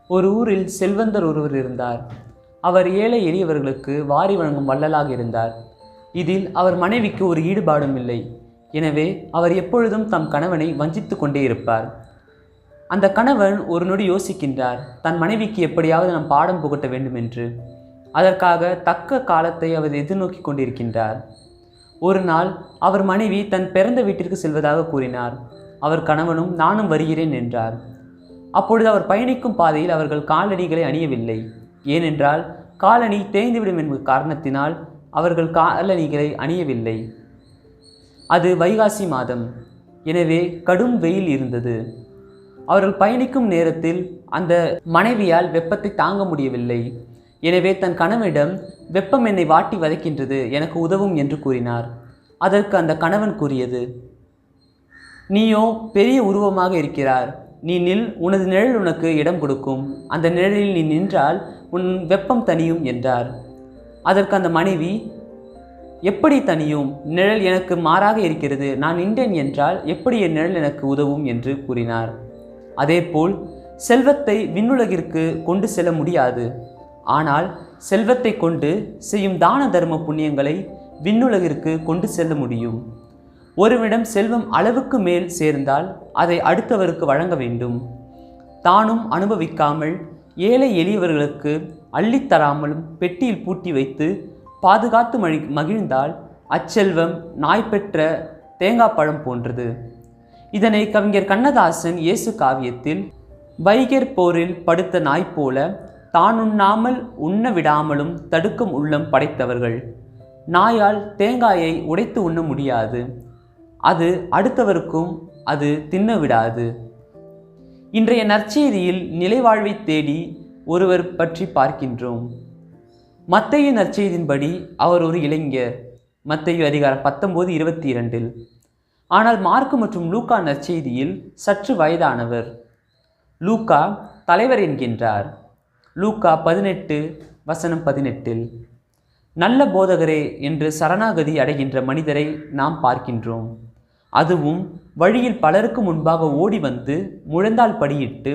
ஒரு ஊரில் செல்வந்தர் ஒருவர் இருந்தார். அவர் ஏழை எளியவர்களுக்கு வாரி வழங்கும் வள்ளலாக இருந்தார். இதில் அவர் மனைவிக்கு ஒரு ஈடுபாடும் இல்லை. எனவே அவர் எப்பொழுதும் தம் கணவனை வஞ்சித்து கொண்டே இருப்பார். அந்த கணவன் ஒரு நொடி யோசிக்கின்றார், தன் மனைவிக்கு எப்படியாவது நாம் பாடம் புகட்ட வேண்டும் என்று. அதற்காக தக்க காலத்தை அவர் எதிர்நோக்கி கொண்டிருக்கின்றார். ஒரு நாள் அவர் மனைவி தன் பிறந்த வீட்டிற்கு செல்வதாக கூறினார். அவர் கணவனும் நானும் வருகிறேன் என்றார். அப்பொழுது அவர் பயணிக்கும் பாதையில் அவர்கள் காலணிகளை அணியவில்லை. ஏனென்றால் காலணி தேய்ந்துவிடும் என்பது காரணத்தினால் அவர்கள் காலணிகளை அணியவில்லை. அது வைகாசி மாதம். எனவே கடும் வெயில் இருந்தது. அவர்கள் பயணிக்கும் நேரத்தில் அந்த மனைவியால் வெப்பத்தை தாங்க முடியவில்லை. எனவே தன் கணவனிடம், வெப்பம் என்னை வாட்டி வதைக்கின்றது, எனக்கு உதவும் என்று கூறினார். அதற்கு அந்த கணவன் கூறியது, நீயோ பெரிய உருவமாக இருக்கிறார், நீ நில், உனது நிழல் உனக்கு இடம் கொடுக்கும், அந்த நிழலில் நீ நின்றால் உன் வெப்பம் தணியும் என்றார். அதற்கு அந்த மனைவி, எப்படி தணியும்? நிழல் எனக்கு மாறாக இருக்கிறது, நான் நின்றேன் என்றால் எப்படி என் நிழல் எனக்கு உதவும் என்று கூறினார். அதேபோல் செல்வத்தை விண்ணுலகிற்கு கொண்டு செல்ல முடியாது. ஆனால் செல்வத்தை கொண்டு செய்யும் தான தர்ம புண்ணியங்களை விண்ணுலகிற்கு கொண்டு செல்ல முடியும். ஒருவனிடம் செல்வம் அளவுக்கு மேல் சேர்ந்தால் அதை அடுத்தவருக்கு வழங்க வேண்டும். தானும் அனுபவிக்காமல் ஏழை எளியவர்களுக்கு அள்ளித்தராமலும் பெட்டியில் பூட்டி வைத்து பாதுகாத்து மகிழ்ந்தால் அச்செல்வம் நாய் பெற்ற தேங்காய் பழம் போன்றது. இதனை கவிஞர் கண்ணதாசன் இயேசு காவியத்தில் வைகர் போரில் படுத்த நாய் போல தான் உண்ணாமல் உண்ண விடாமலும் தடுக்கும் உள்ளம் படைத்தவர்கள். நாயால் தேங்காயை உடைத்து உண்ண முடியாது, அது அடுத்தவருக்கும் அது தின்ன விடாது. இன்றைய நற்செய்தியில் நிலைவாழ்வை தேடி ஒருவர் பற்றி பார்க்கின்றோம். மத்தேயு நற்செய்தியின்படி அவர் ஒரு இளைஞர், மத்தேயு அதிகாரம் 19:22. ஆனால் மார்க்கு மற்றும் லூக்கா நற்செய்தியில் சற்று வயதானவர். லூக்கா தலைவர் என்கின்றார். லூக்கா 18:18 நல்ல போதகரே என்று சரணாகதி அடைகின்ற மனிதரை நாம் பார்க்கின்றோம். அதுவும் வழியில் பலருக்கு முன்பாக ஓடி வந்து முழந்தால் படியிட்டு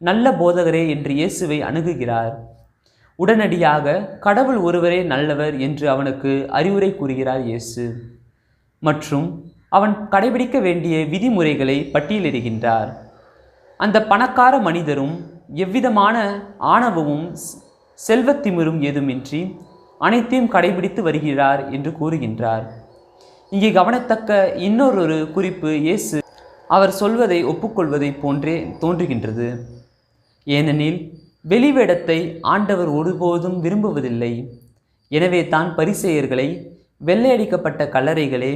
நல்ல போதகரே என்று இயேசுவை அணுகுகிறார். உடனடியாக கடவுள் ஒருவரே நல்லவர் என்று அவனுக்கு அறிவுரை கூறுகிறார் இயேசு. மற்றும் அவன் கடைபிடிக்க வேண்டிய விதிமுறைகளை பட்டியலிடுகின்றார். அந்த பணக்கார மனிதரும் எவ்விதமான ஆணவமும் செல்வத்திமிரும் ஏதுமின்றி அனைத்தையும் கடைபிடித்து வருகிறார் என்று கூறுகின்றார். இங்கே கவனத்தக்க இன்னொரு குறிப்பு, இயேசு அவர் சொல்வதை ஒப்புக்கொள்வதை போன்றே தோன்றுகின்றது. ஏனெனில் வெளிவேடத்தை ஆண்டவர் ஒருபோதும் விரும்புவதில்லை. எனவே தான் பரிசேயர்களை வெள்ளையடிக்கப்பட்ட கல்லறைகளே,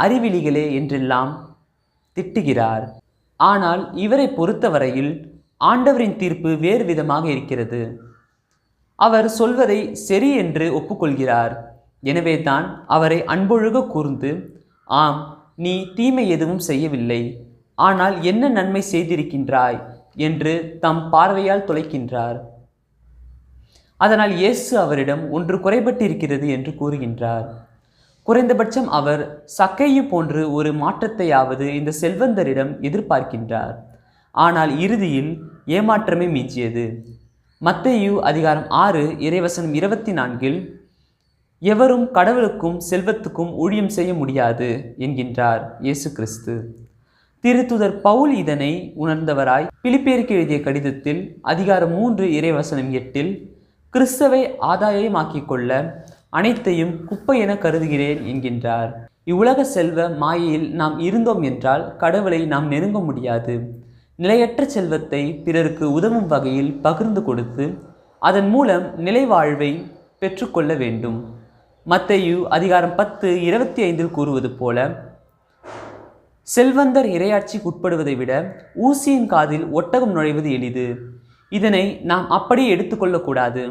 அறிவிலிகளே என்றெல்லாம் திட்டுகிறார். ஆனால் இவரை பொறுத்தவரையில் ஆண்டவரின் தீர்ப்பு வேறு விதமாக இருக்கிறது. அவர் சொல்வதை சரி என்று ஒப்புக்கொள்கிறார். எனவே தான் அவரை அன்பொழுக கூர்ந்து, ஆம், நீ தீமை எதுவும் செய்யவில்லை, ஆனால் என்ன நன்மை செய்திருக்கின்றாய் என்று தம் பார்வையால் தொலைக்கின்றார். அதனால் இயேசு அவரிடம் ஒன்று குறைபட்டிருக்கிறது என்று கூறுகின்றார். குறைந்தபட்சம் அவர் சக்கேயு போன்று ஒரு மாற்றத்தையாவது இந்த செல்வந்தரிடம் எதிர்பார்க்கின்றார். ஆனால் இறுதியில் ஏமாற்றமே மிஞ்சியது. மத்தேயு அதிகாரம் 6 இறைவசனம் 24 எவரும் கடவுளுக்கும் செல்வத்துக்கும் ஊழியம் செய்ய முடியாது என்கின்றார் இயேசு கிறிஸ்து. திருத்துதர் பவுல் இதனை உணர்ந்தவராய் பிலிப்பியருக்கு எழுதிய கடிதத்தில் அதிகாரம் 3 இறைவசனம் 8 கிறிஸ்துவை ஆதாயமாக்கிக் கொள்ள அனைத்தையும் குப்பை என கருதுகிறேன் என்கின்றார். இவ்வுலக செல்வ மாயையில் நாம் இருந்தோம் என்றால் கடவுளை நாம் நெருங்க முடியாது. நிலையற்ற செல்வத்தை பிறருக்கு உதவும் வகையில் பகிர்ந்து கொடுத்து அதன் மூலம் நிலைவாழ்வை பெற்றுக்கொள்ள வேண்டும். மத்தேயு அதிகாரம் 10:25 கூறுவது போல, செல்வந்தர் இறையாட்சிக்கு உட்படுவதை விட ஊசியின் காதில் ஒட்டகம் நுழைவது எளிது. இதனை நாம் அப்படியே எடுத்துக்கொள்ளக்கூடாது.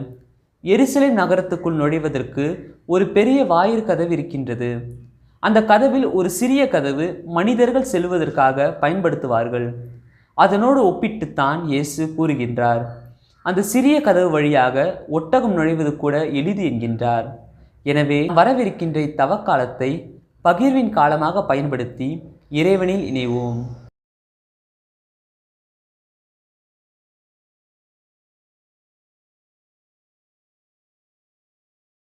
எருசலேம் நகரத்துக்குள் நுழைவதற்கு ஒரு பெரிய வாயிற்கதவு இருக்கின்றது. அந்த கதவில் ஒரு சிறிய கதவு மனிதர்கள் செல்வதற்காக பயன்படுத்துவார்கள். அதனோடு ஒப்பிட்டுத்தான் இயேசு கூறுகின்றார், அந்த சிறிய கதவு வழியாக ஒட்டகம் நுழைவது கூட எளிது என்கின்றார். எனவே வரவிருக்கின்ற இத்தவக்காலத்தை பகிர்வின் காலமாக பயன்படுத்தி இறைவனில் இணைவோம்.